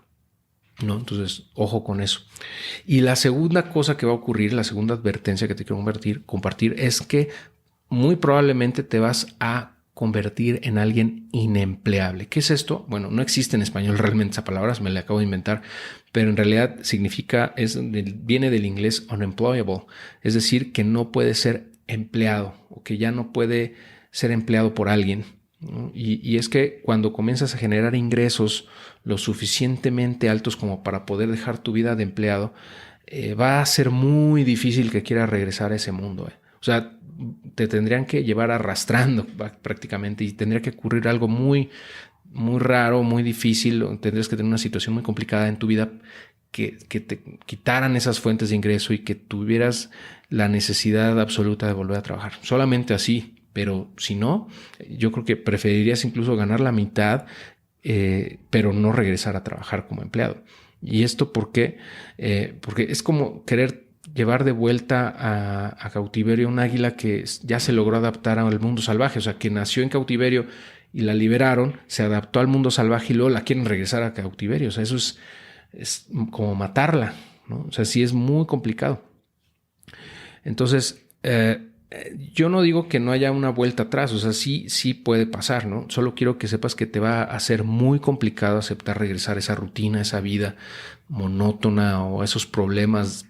¿no? Entonces, ojo con eso. Y la segunda cosa que va a ocurrir, la segunda advertencia que te quiero compartir es que muy probablemente te vas a convertir en alguien inempleable. ¿Qué es esto? Bueno, no existe en español realmente esa palabra, me la acabo de inventar, pero en realidad significa, viene del inglés unemployable, es decir, que no puede ser empleado o que ya no puede ser empleado por alguien, ¿no? Y es que cuando comienzas a generar ingresos lo suficientemente altos como para poder dejar tu vida de empleado, va a ser muy difícil que quieras regresar a ese mundo. O sea, te tendrían que llevar arrastrando prácticamente y tendría que ocurrir algo muy, muy raro, muy difícil. Tendrías que tener una situación muy complicada en tu vida que te quitaran esas fuentes de ingreso y que tuvieras la necesidad absoluta de volver a trabajar. Solamente así, pero si no, yo creo que preferirías incluso ganar la mitad, pero no regresar a trabajar como empleado. ¿Y esto por qué? Porque es como querer llevar de vuelta a cautiverio un águila que ya se logró adaptar al mundo salvaje, o sea, que nació en cautiverio y la liberaron, se adaptó al mundo salvaje y luego la quieren regresar a cautiverio. O sea, eso es como matarla, ¿no? O sea, sí es muy complicado. Entonces, yo no digo que no haya una vuelta atrás, o sea, sí puede pasar, ¿no? Solo quiero que sepas que te va a ser muy complicado aceptar regresar a esa rutina, a esa vida monótona o a esos problemas,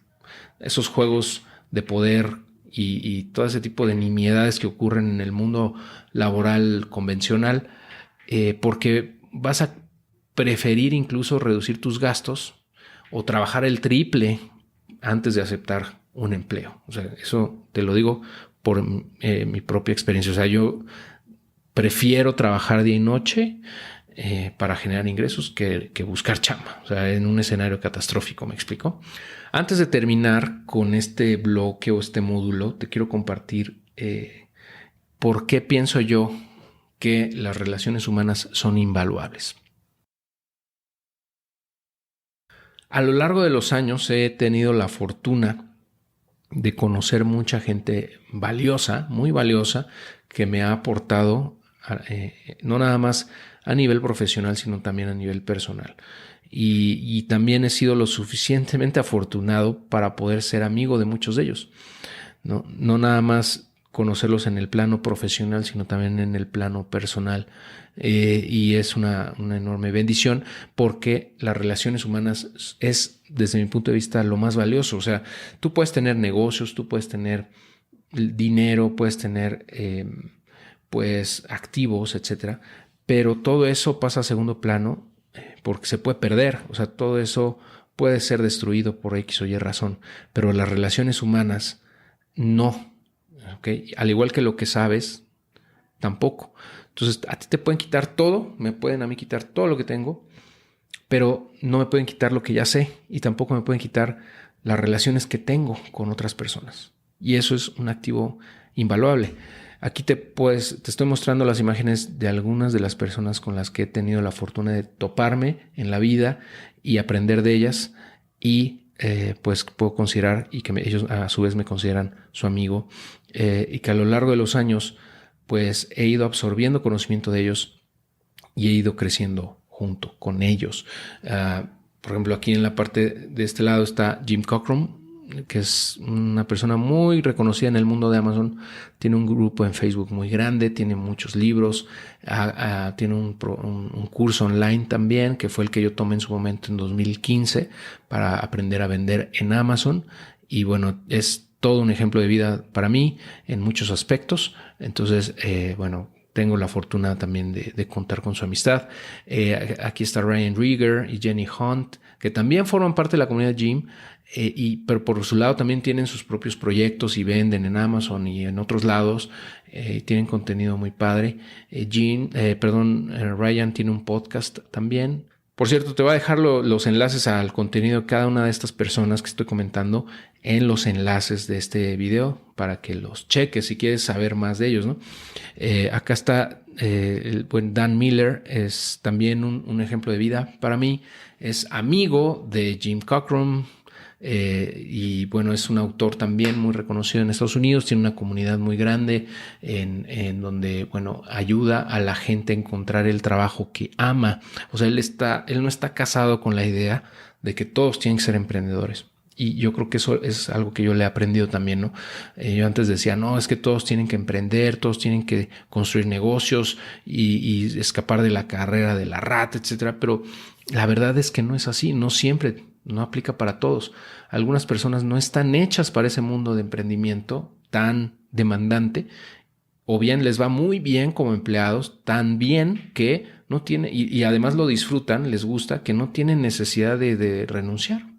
esos juegos de poder y todo ese tipo de nimiedades que ocurren en el mundo laboral convencional, porque vas a preferir incluso reducir tus gastos o trabajar el triple antes de aceptar un empleo. O sea, eso te lo digo por mi propia experiencia. O sea, yo prefiero trabajar día y noche para generar ingresos que buscar chamba. O sea, en un escenario catastrófico, ¿me explico? Antes de terminar con este bloque o este módulo, te quiero compartir por qué pienso yo que las relaciones humanas son invaluables. A lo largo de los años he tenido la fortuna de conocer mucha gente valiosa, muy valiosa, que me ha aportado no nada más a nivel profesional, sino también a nivel personal. Y también he sido lo suficientemente afortunado para poder ser amigo de muchos de ellos. No nada más conocerlos en el plano profesional, sino también en el plano personal. Y es una enorme bendición porque las relaciones humanas es, desde mi punto de vista, lo más valioso. O sea, tú puedes tener negocios, tú puedes tener dinero, puedes tener pues activos, etcétera, pero todo eso pasa a segundo plano porque se puede perder. O sea, todo eso puede ser destruido por X o Y razón, pero las relaciones humanas no. ¿Okay? Al igual que lo que sabes, tampoco. Entonces, a ti te pueden quitar todo, me pueden a mí quitar todo lo que tengo, pero no me pueden quitar lo que ya sé y tampoco me pueden quitar las relaciones que tengo con otras personas. Y eso es un activo invaluable. Aquí te estoy mostrando las imágenes de algunas de las personas con las que he tenido la fortuna de toparme en la vida y aprender de ellas y pues puedo considerar y que ellos a su vez me consideran su amigo y que a lo largo de los años pues he ido absorbiendo conocimiento de ellos y he ido creciendo junto con ellos. Por ejemplo, aquí en la parte de este lado está Jim Cockrum, que es una persona muy reconocida en el mundo de Amazon. Tiene un grupo en Facebook muy grande, tiene muchos libros, tiene un curso online también, que fue el que yo tomé en su momento en 2015 para aprender a vender en Amazon. Y bueno, es todo un ejemplo de vida para mí en muchos aspectos. Entonces, bueno, tengo la fortuna también de contar con su amistad. Aquí está Ryan Rieger y Jenny Hunt, que también forman parte de la comunidad Jim, pero por su lado también tienen sus propios proyectos y venden en Amazon y en otros lados. Tienen contenido muy padre. Ryan tiene un podcast también. Por cierto, te voy a dejar los enlaces al contenido de cada una de estas personas que estoy comentando en los enlaces de este video para que los cheques si quieres saber más de ellos, ¿no? Acá está el buen Dan Miller, es también un ejemplo de vida para mí. Es amigo de Jim Cockrum, y bueno, es un autor también muy reconocido en Estados Unidos, tiene una comunidad muy grande en donde, bueno, ayuda a la gente a encontrar el trabajo que ama. O sea, él no está casado con la idea de que todos tienen que ser emprendedores. Y yo creo que eso es algo que yo le he aprendido también, ¿no? Yo antes decía, no, es que todos tienen que emprender, todos tienen que construir negocios y escapar de la carrera de la rata, etcétera. Pero la verdad es que no es así, no siempre, no aplica para todos. Algunas personas no están hechas para ese mundo de emprendimiento tan demandante, o bien les va muy bien como empleados, tan bien que no tienen, y además lo disfrutan, les gusta, que no tienen necesidad de renunciar.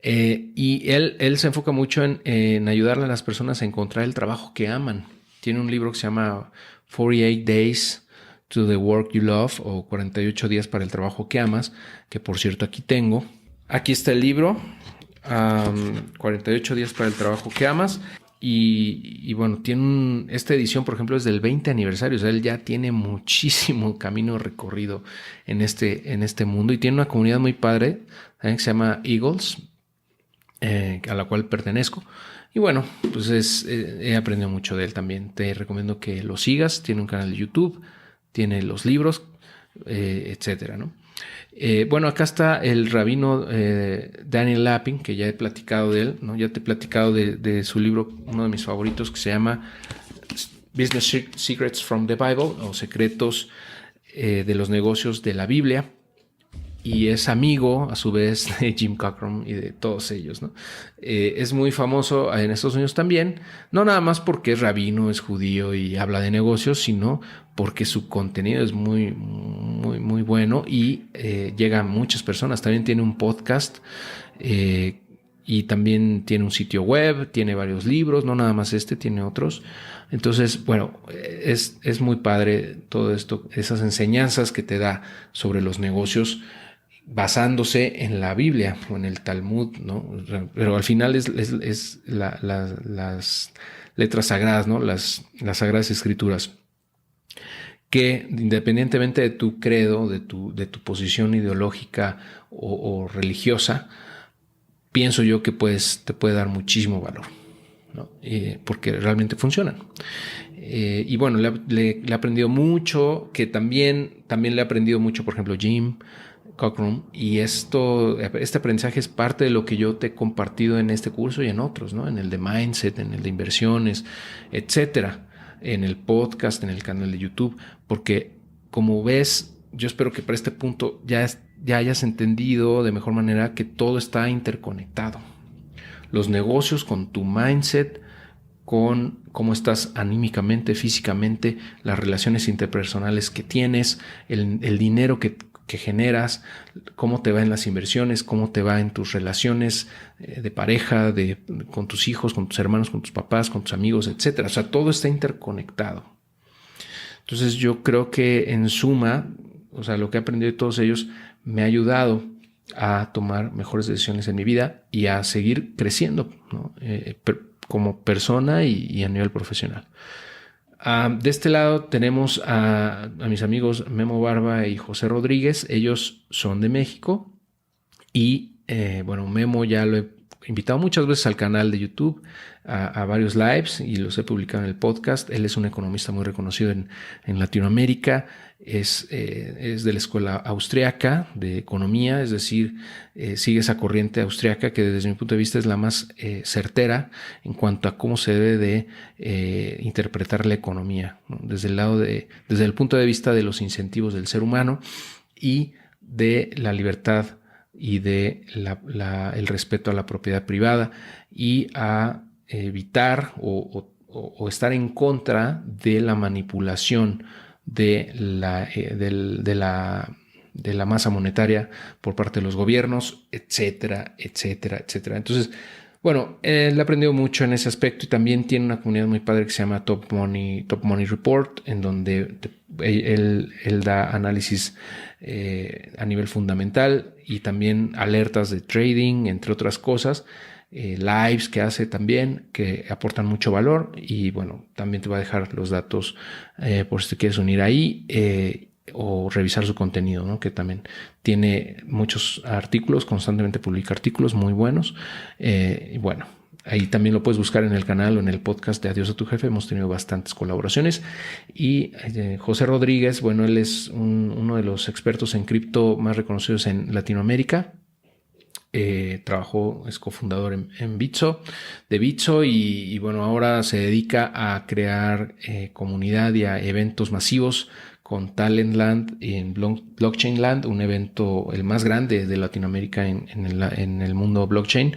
Y él se enfoca mucho en ayudarle a las personas a encontrar el trabajo que aman. Tiene un libro que se llama 48 Days to the Work You Love, o 48 días para el trabajo que amas, que por cierto aquí tengo. Aquí está el libro, 48 días para el trabajo que amas. Y bueno, esta edición, por ejemplo, es del 20 aniversario. O sea, él ya tiene muchísimo camino recorrido en este mundo, y tiene una comunidad muy padre que se llama Eagles, a la cual pertenezco. Y bueno, pues he aprendido mucho de él también. Te recomiendo que lo sigas. Tiene un canal de YouTube, tiene los libros, etcétera, ¿no? Bueno, acá está el rabino Daniel Lapin, que ya he platicado de él, ¿no? Ya te he platicado de su libro, uno de mis favoritos, que se llama Business Secrets from the Bible, o Secretos de los Negocios de la Biblia. Y es amigo, a su vez, de Jim Cockrum y de todos ellos, ¿no? Es muy famoso en Estados Unidos también, no nada más porque es rabino, es judío y habla de negocios, sino porque su contenido es muy, muy, muy bueno y llega a muchas personas. También tiene un podcast y también tiene un sitio web, tiene varios libros, no nada más tiene otros. Entonces, bueno, es muy padre todo esto, esas enseñanzas que te da sobre los negocios, basándose en la Biblia o en el Talmud, ¿no? Pero al final es las letras sagradas, ¿no? Las sagradas escrituras, que independientemente de tu credo, de tu posición ideológica o religiosa, pienso yo que te puede dar muchísimo valor, ¿no? Porque realmente funcionan. Y bueno, le he aprendido mucho, que también le he aprendido mucho, por ejemplo, Jim Cockrum, y este aprendizaje es parte de lo que yo te he compartido en este curso y en otros, ¿no? En el de Mindset, en el de inversiones, etcétera, en el podcast, en el canal de YouTube, porque como ves, yo espero que para este punto ya hayas entendido de mejor manera que todo está interconectado. Los negocios con tu mindset, con cómo estás anímicamente, físicamente, las relaciones interpersonales que tienes, el dinero que generas, cómo te va en las inversiones, cómo te va en tus relaciones de pareja, con tus hijos, con tus hermanos, con tus papás, con tus amigos, etcétera. O sea, todo está interconectado. Entonces yo creo que en suma, o sea, lo que he aprendido de todos ellos me ha ayudado a tomar mejores decisiones en mi vida y a seguir creciendo, ¿no? Como persona y a nivel profesional. De este lado tenemos a mis amigos Memo Barba y José Rodríguez. Ellos son de México y bueno, Memo ya lo he invitado muchas veces al canal de YouTube, a varios lives, y los he publicado en el podcast. Él es un economista muy reconocido en Latinoamérica. Es de la escuela austriaca de economía, es decir, sigue esa corriente austriaca que desde mi punto de vista es la más certera en cuanto a cómo se debe de interpretar la economía, ¿no? Desde el punto de vista de los incentivos del ser humano y de la libertad y de el respeto a la propiedad privada, y a evitar o estar en contra de la manipulación de la masa monetaria por parte de los gobiernos, etcétera, etcétera, etcétera. Entonces, bueno, le he aprendido mucho en ese aspecto, y también tiene una comunidad muy padre que se llama Top Money Report, en donde él da análisis a nivel fundamental y también alertas de trading, entre otras cosas. Lives que hace también, que aportan mucho valor, y bueno, también te va a dejar los datos por si te quieres unir ahí. o revisar su contenido, ¿no? Que también tiene muchos artículos, constantemente publica artículos muy buenos. Y bueno, ahí también lo puedes buscar en el canal o en el podcast de Adiós a tu Jefe. Hemos tenido bastantes colaboraciones. Y José Rodríguez, bueno, él es uno de los expertos en cripto más reconocidos en Latinoamérica. Trabajó, es cofundador en Bitso, de Bitso, y bueno, ahora se dedica a crear comunidad y a eventos masivos con Talentland y en Blockchain Land, un evento el más grande de Latinoamérica en el mundo blockchain.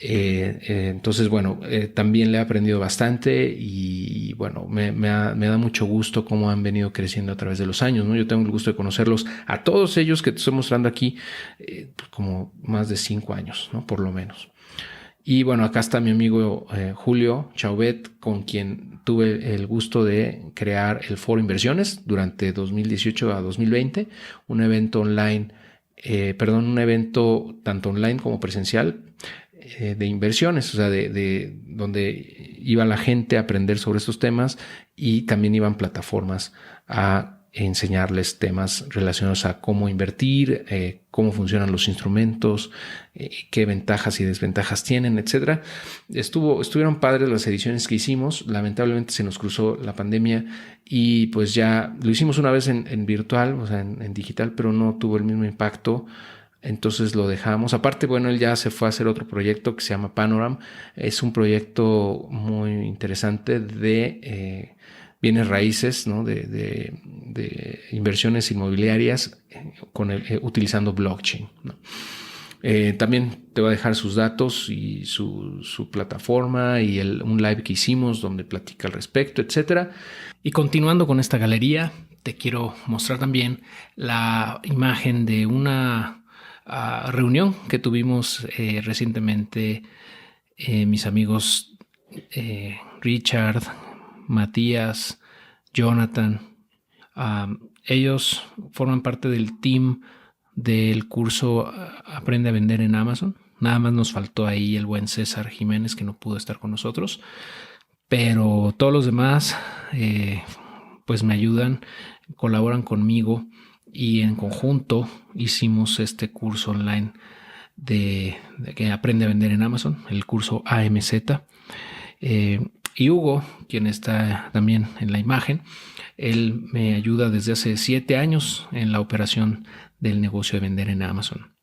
Entonces, bueno, también le he aprendido bastante y bueno, me da mucho gusto cómo han venido creciendo a través de los años, ¿no? Yo tengo el gusto de conocerlos a todos ellos que te estoy mostrando aquí, pues como más de 5 años, ¿no? Por lo menos. Y bueno, acá está mi amigo Julio Chauvet, con quien tuve el gusto de crear el Foro Inversiones durante 2018 a 2020, un evento online, un evento tanto online como presencial, de inversiones, o sea, de donde iba la gente a aprender sobre estos temas, y también iban plataformas a enseñarles temas relacionados a cómo invertir, cómo funcionan los instrumentos, qué ventajas y desventajas tienen, etcétera. Estuvieron padres las ediciones que hicimos. Lamentablemente se nos cruzó la pandemia y pues ya lo hicimos una vez en virtual, o sea, en digital, pero no tuvo el mismo impacto. Entonces lo dejamos. Aparte, bueno, él ya se fue a hacer otro proyecto que se llama Panoram. Es un proyecto muy interesante de bienes raíces, ¿no? de inversiones inmobiliarias utilizando blockchain, ¿no? También te voy a dejar sus datos y su plataforma y un live que hicimos donde platica al respecto, etcétera. Y continuando con esta galería, te quiero mostrar también la imagen de una reunión que tuvimos recientemente, mis amigos Richard, Matías, Jonathan. Ellos forman parte del team del curso Aprende a Vender en Amazon. Nada más nos faltó ahí el buen César Jiménez, que no pudo estar con nosotros, pero todos los demás pues me ayudan, colaboran conmigo, y en conjunto hicimos este curso online de que Aprende a Vender en Amazon, el curso AMZ. Y Hugo, quien está también en la imagen, él me ayuda desde hace 7 años en la operación del negocio de vender en Amazon.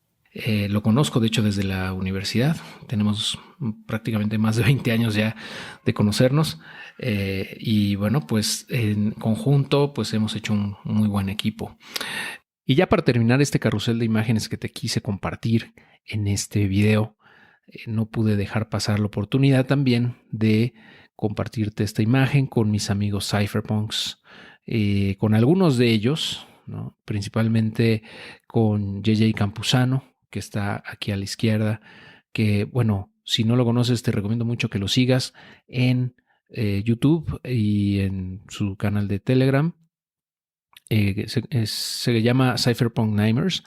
Lo conozco, de hecho, desde la universidad. Tenemos prácticamente más de 20 años ya de conocernos. Y bueno, pues en conjunto pues hemos hecho un muy buen equipo. Y ya para terminar este carrusel de imágenes que te quise compartir en este video, no pude dejar pasar la oportunidad también de compartirte esta imagen con mis amigos Cypherpunks, con algunos de ellos, ¿no? Principalmente con JJ Campuzano, que está aquí a la izquierda, que bueno, si no lo conoces te recomiendo mucho que lo sigas en YouTube y en su canal de Telegram. Se llama Cypherpunk Nimers,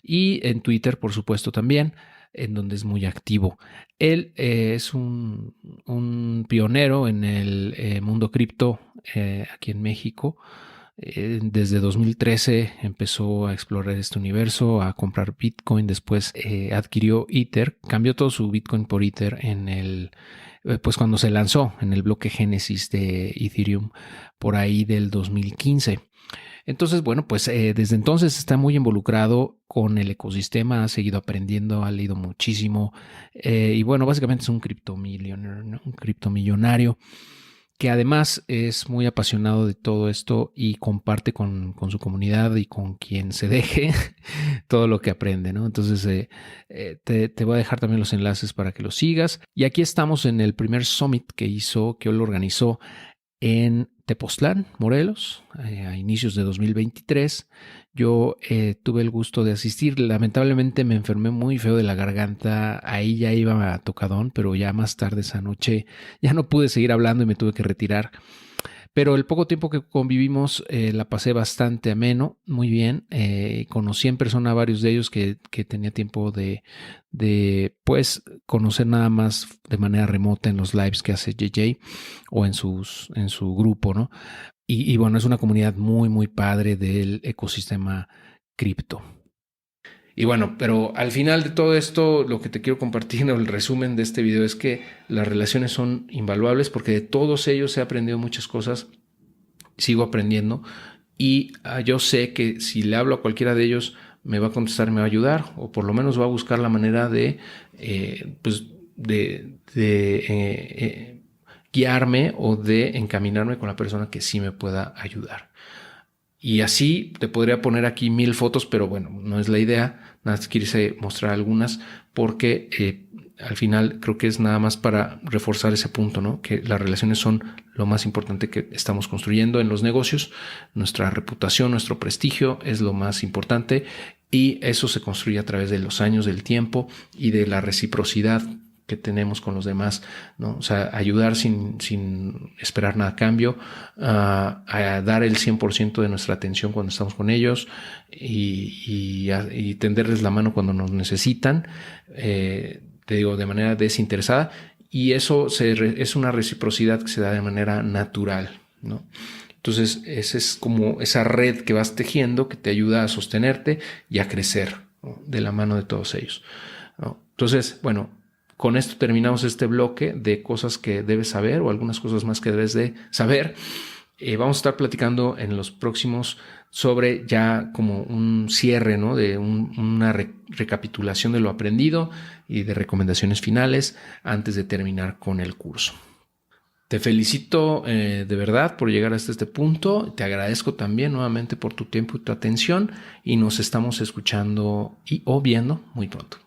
y en Twitter, por supuesto, también, en donde es muy activo. Él es un pionero en el mundo cripto aquí en México. Desde 2013 empezó a explorar este universo, a comprar Bitcoin, después adquirió Ether, cambió todo su Bitcoin por Ether pues cuando se lanzó en el bloque Génesis de Ethereum por ahí del 2015. Entonces, bueno, pues desde entonces está muy involucrado con el ecosistema, ha seguido aprendiendo, ha leído muchísimo, y bueno, básicamente es un criptomillonario, ¿no? Un criptomillonario que además es muy apasionado de todo esto y comparte con su comunidad y con quien se deje todo lo que aprende, ¿no? Entonces te voy a dejar también los enlaces para que lo sigas. Y aquí estamos en el primer summit que él organizó en Tepoztlán, Morelos, a inicios de 2023. Yo tuve el gusto de asistir. Lamentablemente me enfermé muy feo de la garganta. Ahí ya iba a tocadón, pero ya más tarde esa noche ya no pude seguir hablando y me tuve que retirar. Pero el poco tiempo que convivimos la pasé bastante ameno, muy bien. Conocí en persona a varios de ellos que tenía tiempo de pues conocer nada más de manera remota en los lives que hace JJ o en su grupo, ¿no? Y bueno, es una comunidad muy, muy padre del ecosistema cripto. Y bueno, pero al final de todo esto, lo que te quiero compartir, o el resumen de este video, es que las relaciones son invaluables porque de todos ellos he aprendido muchas cosas, sigo aprendiendo y yo sé que si le hablo a cualquiera de ellos me va a contestar, me va a ayudar o por lo menos va a buscar la manera de, pues guiarme o de encaminarme con la persona que sí me pueda ayudar. Y así te podría poner aquí 1000 fotos, pero bueno, no es la idea. Nada más quise mostrar algunas porque al final creo que es nada más para reforzar ese punto, ¿no? Que las relaciones son lo más importante que estamos construyendo en los negocios. Nuestra reputación, nuestro prestigio es lo más importante y eso se construye a través de los años, del tiempo y de la reciprocidad que tenemos con los demás, ¿no? O sea, ayudar sin esperar nada a cambio, a dar el 100% de nuestra atención cuando estamos con ellos y tenderles la mano cuando nos necesitan, te digo, de manera desinteresada, y eso es una reciprocidad que se da de manera natural, ¿no? Entonces, esa es como esa red que vas tejiendo que te ayuda a sostenerte y a crecer, ¿no? De la mano de todos ellos, ¿no? Entonces, bueno, con esto terminamos este bloque de cosas que debes saber o algunas cosas más que debes de saber. Vamos a estar platicando en los próximos sobre ya como un cierre, ¿no? De una recapitulación de lo aprendido y de recomendaciones finales antes de terminar con el curso. Te felicito de verdad por llegar hasta este punto. Te agradezco también nuevamente por tu tiempo y tu atención y nos estamos escuchando o viendo muy pronto.